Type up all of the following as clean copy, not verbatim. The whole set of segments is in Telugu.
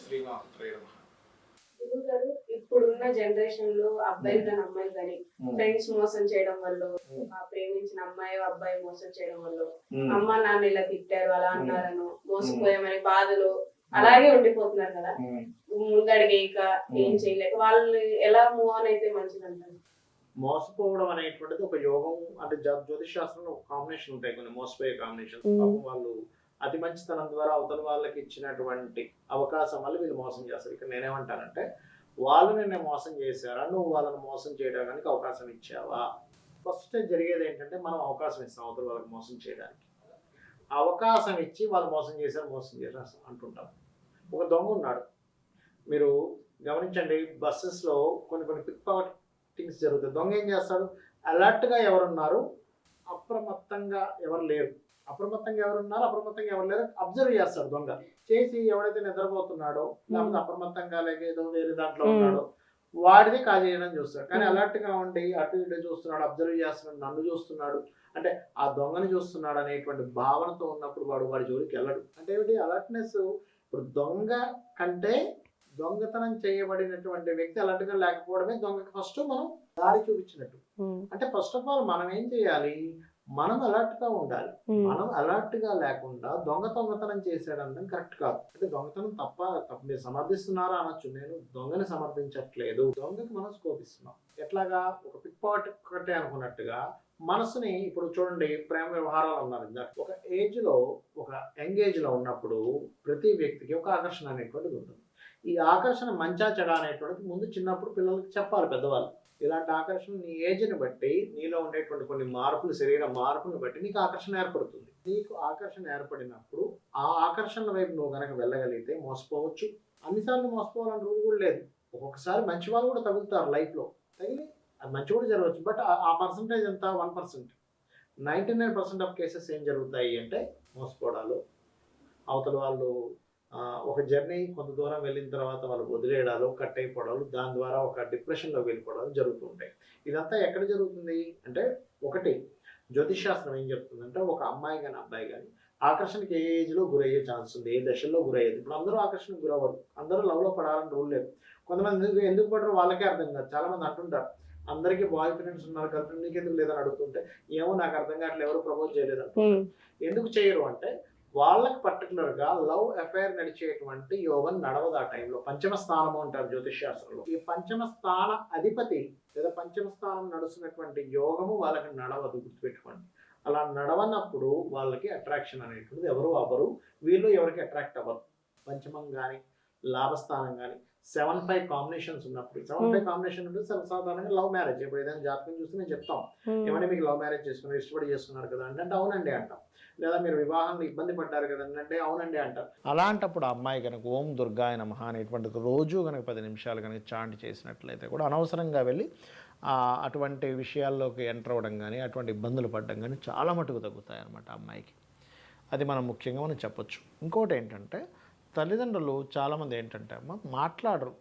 శ్రీమాత్రేయ నమః. గురువుగారు, ఇప్పుడున్న జనరేషన్ లో అబ్బాయిలు కానీ అమ్మాయిలు కానీ ఫ్రెండ్స్ మోసం చేయడం వల్ల, ఆ ప్రేమించిన అమ్మాయి అబ్బాయి మోసం చేయడం వల్ల, అమ్మ నాన్న ఇలా తిట్టారు అలా అన్నారను మోసపోయామని బాధలు అలాగే ఉండిపోతున్నారు కదా. ముందడిగేయక ఏం చేయలేక వాళ్ళు ఎలా మూవ్ ఆన్ అయితే మంచిది అంటారు? మోసపోవడం అనేటువంటిది ఒక యోగం అంటే జ్యోతిష్ శాస్త్రంలో ఒక కాంబినేషన్ ఉంటాయి, కొన్ని మోసపోయే కాంబినేషన్. వాళ్ళు అతి మంచితనం ద్వారా అవతల వాళ్ళకి ఇచ్చినటువంటి అవకాశం వల్ల వీళ్ళు మోసం చేస్తారు. ఇక్కడ నేనేమంటానంటే, వాళ్ళు నిన్ను మోసం చేశారా, నువ్వు వాళ్ళని మోసం చేయడానికి అవకాశం ఇచ్చావా? ఫస్ట్ జరిగేది ఏంటంటే, మనం అవకాశం ఇస్తాం అవతల వాళ్ళకి మోసం చేయడానికి. అవకాశం ఇచ్చి వాళ్ళు మోసం చేశారు అంటుంటాం. ఒక దొంగ ఉన్నాడు, మీరు గమనించండి, బస్సెస్లో కొన్ని పిక్ పాకెటింగ్స్ జరుగుతాయి. దొంగ ఏం చేస్తాడు, అలర్ట్గా ఎవరున్నారు, అప్రమత్తంగా ఎవరు లేరు, అప్రమత్తంగా ఎవరు లేరు అబ్జర్వ్ చేస్తాడు. దొంగ చేసి ఎవడైతే నిద్రపోతున్నాడో లేకపోతే అప్రమత్తంగా లేక ఏదో వేరే దాంట్లో ఉన్నాడో వాడిని కాజేయడం చూస్తాడు. కానీ అలర్ట్ గా ఉండి అటు ఇటు చూస్తున్నాడు, అబ్జర్వ్ చేస్తున్నాడు, నన్ను చూస్తున్నాడు అంటే ఆ దొంగని చూస్తున్నాడు అనేటువంటి భావనతో ఉన్నప్పుడు వాడి జోలికి వెళ్ళడు. అంటే ఏమిటి అలర్ట్నెస్? ఇప్పుడు దొంగ కంటే దొంగతనం చేయబడినటువంటి వ్యక్తి అలర్ట్ గా లేకపోవడమే దొంగకి ఫస్ట్ మనం దారి చూపించినట్టు. అంటే ఫస్ట్ ఆఫ్ ఆల్ మనం ఏం చేయాలి, మనం అలర్ట్ గా ఉండాలి. మనం అలర్ట్ గా లేకుండా దొంగతనం చేసాడనడం కరెక్ట్ కాదు. అంటే దొంగతనం తప్ప మీరు సమర్థిస్తున్నారా అనొచ్చు, నేను దొంగని సమర్థించట్లేదు. దొంగకి మనం స్కోప్ ఇస్తున్నాం. ఎట్లాగా, ఒక పిక్ పాకెట్ అనుకున్నట్టుగా మనసుని. ఇప్పుడు చూడండి, ప్రేమ వ్యవహారాలు అన్నారు ఇందాక. ఒక ఏజ్ లో, ఒక యంగ్ ఏజ్ లో ఉన్నప్పుడు ప్రతి వ్యక్తికి ఒక ఆకర్షణ అనేటువంటిది ఉంటుంది. ఈ ఆకర్షణ మంచా చెడా అనేటువంటిది ముందు చిన్నప్పుడు పిల్లలకి చెప్పాలి పెద్దవాళ్ళు. ఇలాంటి ఆకర్షణ నీ ఏజ్ని బట్టి, నీలో ఉండేటువంటి కొన్ని మార్పులు, శరీర మార్పుని బట్టి నీకు ఆకర్షణ ఏర్పడుతుంది. నీకు ఆకర్షణ ఏర్పడినప్పుడు ఆ ఆకర్షణ వైపు నువ్వు కనుక వెళ్ళగలిగితే మోసపోవచ్చు. అన్నిసార్లు మోసపోవాలని రూల్ కూడా లేదు. ఒక్కొక్కసారి మంచి వాళ్ళు కూడా తగులుతారు లైఫ్లో, తగిలి అది మంచి కూడా జరగవచ్చు. బట్ ఆ పర్సంటేజ్ ఎంత, 1%. 99% ఆఫ్ కేసెస్ ఏం జరుగుతాయి అంటే మోసపోవడాలు, అవతల వాళ్ళు ఒక జర్నీ కొంత దూరం వెళ్ళిన తర్వాత వాళ్ళు వదిలేయడాలు, కట్ అయిపోవడాలు, దాని ద్వారా ఒక డిప్రెషన్లో వెళ్ళిపోవడాలు జరుగుతూ ఉంటాయి. ఇదంతా ఎక్కడ జరుగుతుంది అంటే, ఒకటి జ్యోతిష్ శాస్త్రం ఏం చెప్తుందంటే, ఒక అమ్మాయి కానీ అబ్బాయి కానీ ఆకర్షణకి ఏ ఏజ్లో గురయ్యే ఛాన్స్ ఉంది, ఏ దశల్లో గురయ్యేది. ఇప్పుడు అందరూ ఆకర్షణకు గురవ్వరు, అందరూ లవ్లో పడాలని రూల్ లేదు. కొంతమంది ఎందుకు పడరు వాళ్ళకే అర్థం కాదు. చాలా మంది అంటుంటారు, అందరికీ బాయ్ ఫ్రెండ్స్ ఉన్నారు, గర్ల్ ఫ్రెండ్ నీకు ఎందుకు లేదని అడుగుతుంటే, ఏమో నాకు అర్థం కావట్లేదు, ఎవరు ప్రపోజ్ చేయలేదు అంటుంటారు. ఎందుకు చేయరు అంటే, వాళ్ళకి పర్టికులర్గా లవ్ అఫైర్ నడిచేటువంటి యోగం నడవదు ఆ టైంలో. పంచమ స్థానము అంటారు జ్యోతిష్ శాస్త్రంలో. ఈ పంచమ స్థాన అధిపతి లేదా పంచమ స్థానం నడుస్తున్నటువంటి యోగము వాళ్ళకి నడవదు, గుర్తుపెట్టుకోండి. అలా నడవనప్పుడు వాళ్ళకి అట్రాక్షన్ అనేటువంటిది ఎవరు అవ్వరు, వీళ్ళు ఎవరికి అట్రాక్ట్ అవ్వరు. పంచమం కానీ లాభస్థానం కానీ 7-5 కాంబినేషన్స్ ఉన్నప్పుడు, 7-5 కాంబినేషన్ అంటే సర్వసాధారణంగా లవ్ మ్యారేజ్. ఇప్పుడు ఏదైనా జాతకం చూస్తే నేను చెప్తాం, ఏమంటే మీకు లవ్ మ్యారేజ్ చేసుకున్నారు, ఇష్టపడి చేసుకున్నారు కదా అంటే అవునండి అంటాం. లేదా మీరు వివాహంలో ఇబ్బంది పడ్డారు కదండి అంటే అవునండి అంటారు. అలాంటప్పుడు అమ్మాయి కనుక ఓం దుర్గాయ నమః అనేటువంటిది రోజు కనుక 10 నిమిషాలు కనుక చాంట్ చేసినట్లయితే కూడా అనవసరంగా వెళ్ళి అటువంటి విషయాల్లోకి ఎంటర్ అవ్వడం కానీ, అటువంటి ఇబ్బందులు పడడం కానీ చాలా మటుకు తగ్గుతాయి అన్నమాట అమ్మాయికి. అది మనం ముఖ్యంగా మనం చెప్పొచ్చు. ఇంకోటి ఏంటంటే, తల్లిదండ్రులు చాలామంది ఏంటంటే మాట్లాడరు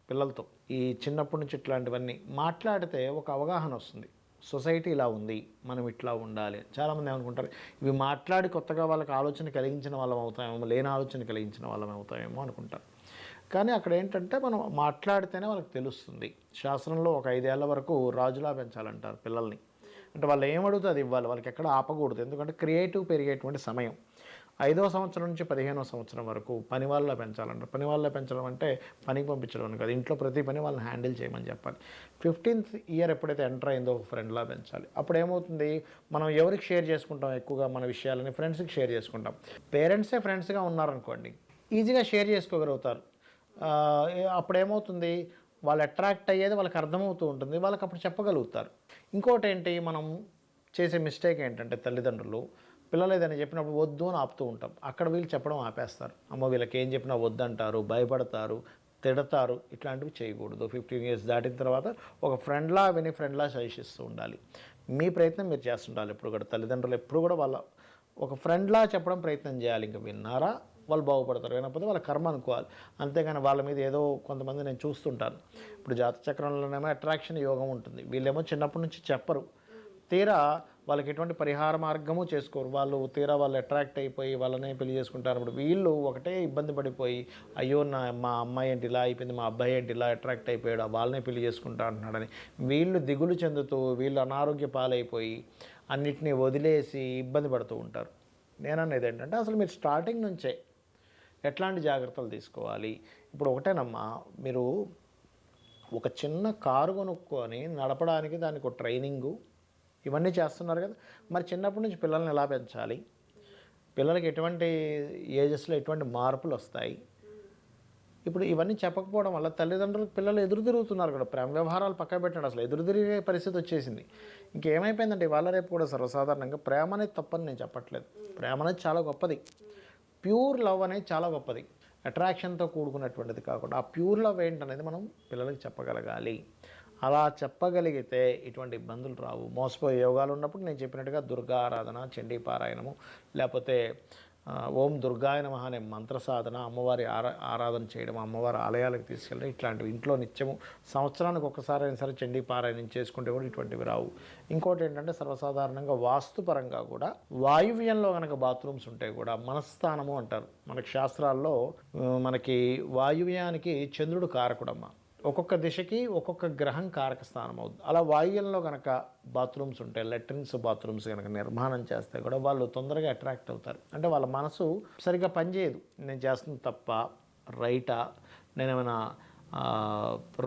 పిల్లలతో. ఈ చిన్నప్పటి నుంచి ఇట్లాంటివన్నీ మాట్లాడితే ఒక అవగాహన వస్తుంది, సొసైటీ ఇలా ఉంది, మనం ఇట్లా ఉండాలి. చాలామంది ఏమనుకుంటారు, ఇవి మాట్లాడి కొత్తగా వాళ్ళకి ఆలోచన కలిగించిన వాళ్ళం అవుతామేమో, లేని ఆలోచన కలిగించిన వాళ్ళం అవుతామేమో అనుకుంటారు. కానీ అక్కడ ఏంటంటే మనం మాట్లాడితేనే వాళ్ళకి తెలుస్తుంది. శాస్త్రంలో ఒక 5 ఏళ్ల వరకు రాజులా పెంచాలంటారు పిల్లల్ని. అంటే వాళ్ళు ఏమడుగుతుంది అది ఇవ్వాలి, వాళ్ళకి ఎక్కడ ఆపకూడదు. ఎందుకంటే క్రియేటివ్ పెరిగేటువంటి సమయం 5వ సంవత్సరం నుంచి 15వ సంవత్సరం వరకు పని వాళ్ళ పెంచాలంటారు. పని వాళ్ళ పెంచడం అంటే పనికి పంపించడం అని కాదు, ఇంట్లో ప్రతి పని వాళ్ళని హ్యాండిల్ చేయమని చెప్పాలి. 15th ఇయర్ ఎప్పుడైతే ఎంటర్ అయిందో ఒక ఫ్రెండ్లా పెంచాలి. అప్పుడు ఏమవుతుంది, మనం ఎవరికి షేర్ చేసుకుంటాం ఎక్కువగా మన విషయాలని, ఫ్రెండ్స్కి షేర్ చేసుకుంటాం. పేరెంట్సే ఫ్రెండ్స్గా ఉన్నారనుకోండి, ఈజీగా షేర్ చేసుకోగలుగుతారు. అప్పుడు ఏమవుతుంది, వాళ్ళు అట్రాక్ట్ అయ్యేది వాళ్ళకి అర్థమవుతూ ఉంటుంది, వాళ్ళకి అప్పుడు చెప్పగలుగుతారు. ఇంకోటి ఏంటి, మనం చేసే మిస్టేక్ ఏంటంటే తల్లిదండ్రులు పిల్లలు ఏదైనా చెప్పినప్పుడు వద్దు అని ఆపుతూ ఉంటాం. అక్కడ వీళ్ళు చెప్పడం ఆపేస్తారు. అమ్మ వీళ్ళకి ఏం చెప్పినా వద్దంటారు, భయపడతారు, తిడతారు. ఇట్లాంటివి చేయకూడదు. 15 years దాటిన తర్వాత ఒక ఫ్రెండ్లా విని ఫ్రెండ్లా సజెషిస్తూ ఉండాలి. మీ ప్రయత్నం మీరు చేస్తుండాలి. ఎప్పుడు కూడా తల్లిదండ్రులు ఎప్పుడు కూడా వాళ్ళ ఒక ఫ్రెండ్లా చెప్పడం ప్రయత్నం చేయాలి. ఇంకా విన్నారా వాళ్ళు బాగుపడతారు, వినకపోతే వాళ్ళ కర్మ అనుకోవాలి. అంతేగాని వాళ్ళ మీద ఏదో కొంతమంది నేను చూస్తుంటాను. ఇప్పుడు జాతచక్రంలోనేమో అట్రాక్షన్ యోగం ఉంటుంది, వీళ్ళేమో చిన్నప్పటి నుంచి చెప్పరు. తీరా వాళ్ళకి ఎటువంటి పరిహార మార్గము చేసుకోరు. వాళ్ళు తీరా వాళ్ళు అట్రాక్ట్ అయిపోయి వాళ్ళనే పెళ్లి చేసుకుంటారు. ఇప్పుడు వీళ్ళు ఒకటే ఇబ్బంది పడిపోయి అయ్యో మా అమ్మాయి ఏంటి ఇలా అయిపోయింది, మా అబ్బాయి ఏంటి ఇలా అట్రాక్ట్ అయిపోయాడు, వాళ్ళనే పెళ్లి చేసుకుంటా అంటున్నాడని వీళ్ళు దిగులు చెందుతూ వీళ్ళు అనారోగ్య పాలైపోయి అన్నిటినీ వదిలేసి ఇబ్బంది పడుతూ ఉంటారు. నేననేది ఏంటంటే అసలు మీరు స్టార్టింగ్ నుంచే ఎట్లాంటి జాగ్రత్తలు తీసుకోవాలి. ఇప్పుడు ఒకటేనమ్మా, మీరు ఒక చిన్న కారు కొనుక్కొని నడపడానికి దానికి ఒక ట్రైనింగు ఇవన్నీ చేస్తున్నారు కదా. మరి చిన్నప్పటి నుంచి పిల్లల్ని ఎలా పెంచాలి, పిల్లలకి ఎటువంటి ఏజెస్లో ఎటువంటి మార్పులు వస్తాయి, ఇప్పుడు ఇవన్నీ చెప్పకపోవడం వల్ల తల్లిదండ్రులకు పిల్లలు ఎదురు తిరుగుతున్నారు కూడా. ప్రేమ వ్యవహారాలు పక్క పెట్టండి, అసలు ఎదురు తిరిగే పరిస్థితి వచ్చేసింది. ఇంకేమైపోయిందంటే ఇవాళ రేపు కూడా సర్వసాధారణంగా ప్రేమ అనేది తప్పని నేను చెప్పట్లేదు. ప్రేమ అనేది చాలా గొప్పది, ప్యూర్ లవ్ అనేది చాలా గొప్పది, అట్రాక్షన్తో కూడుకున్నటువంటిది కాకుండా ఆ ప్యూర్ లవ్ ఏంటనేది మనం పిల్లలకి చెప్పగలగాలి. అలా చెప్పగలిగితే ఇటువంటి ఇబ్బందులు రావు. మోసపోయే యోగాలు ఉన్నప్పుడు నేను చెప్పినట్టుగా దుర్గా ఆరాధన, చండీ పారాయణము, లేకపోతే ఓం దుర్గాయ నమః అనే మంత్ర సాధన, అమ్మవారి ఆరాధన చేయడం, అమ్మవారి ఆలయాలకు తీసుకెళ్ళడం, ఇట్లాంటివి ఇంట్లో నిత్యము సంవత్సరానికి ఒక్కసారి అయినా సరే చండీ పారాయణం చేసుకుంటే కూడా ఇటువంటివి రావు. ఇంకోటి ఏంటంటే సర్వసాధారణంగా వాస్తుపరంగా కూడా వాయువ్యంలో కనుక బాత్రూమ్స్ ఉంటే కూడా మనస్థానము అంటారు. మనకి శాస్త్రాల్లో మనకి వాయువ్యానికి చంద్రుడు కారకుడమ్మ. ఒక్కొక్క దిశకి ఒక్కొక్క గ్రహం కారక స్థానం అవుతుంది. అలా వాయువ్యంలో కనుక బాత్రూమ్స్ ఉంటాయి, లెట్రిన్స్ బాత్రూమ్స్ కనుక నిర్మాణం చేస్తే కూడా వాళ్ళు తొందరగా అట్రాక్ట్ అవుతారు. అంటే వాళ్ళ మనసు సరిగ్గా పనిచేయదు. నేను చేస్తుంది తప్ప, రైటా, నేనేమైనా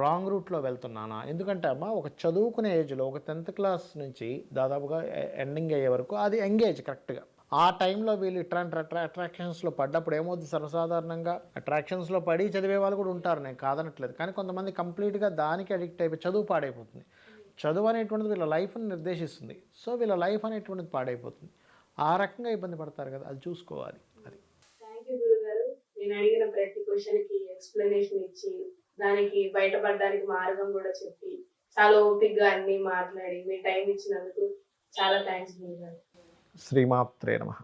రాంగ్ రూట్లో వెళ్తున్నానా. ఎందుకంటే అమ్మ ఒక చదువుకునే ఏజ్లో ఒక 10th క్లాస్ నుంచి దాదాపుగా ఎండింగ్ అయ్యే వరకు అది ఎంగేజ్ కరెక్ట్గా. ఆ టైంలో వీళ్ళు ఇట్లాంటి అట్రాక్షన్స్లో పడ్డప్పుడు ఏమవుతుంది, సర్వసాధారణంగా అట్రాక్షన్స్లో పడి చదివే వాళ్ళు కూడా ఉంటారు, నేను కాదనట్లేదు. కానీ కొంతమంది కంప్లీట్గా దానికి అడిక్ట్ అయిపోయి చదువు పాడైపోతుంది. చదువు అనేటువంటిది వీళ్ళ లైఫ్ని నిర్దేశిస్తుంది. సో వీళ్ళ లైఫ్ అనేటువంటిది పాడైపోతుంది. ఆ రకంగా ఇబ్బంది పడతారు కదా, అది చూసుకోవాలి. అది. థ్యాంక్ యూ గురుగారు. నేను అడిగిన ప్రతి క్వశ్చన్కి ఎక్స్ప్లెనేషన్ ఇచ్చి దానికి బయటపడడానికి మార్గం కూడా చెప్పి చాలా ఓపికగా అన్ని మాట్లాడి మీ టైం ఇచ్చినందుకు చాలా థ్యాంక్స్ గురుగారు. శ్రీమాత్రే నమః.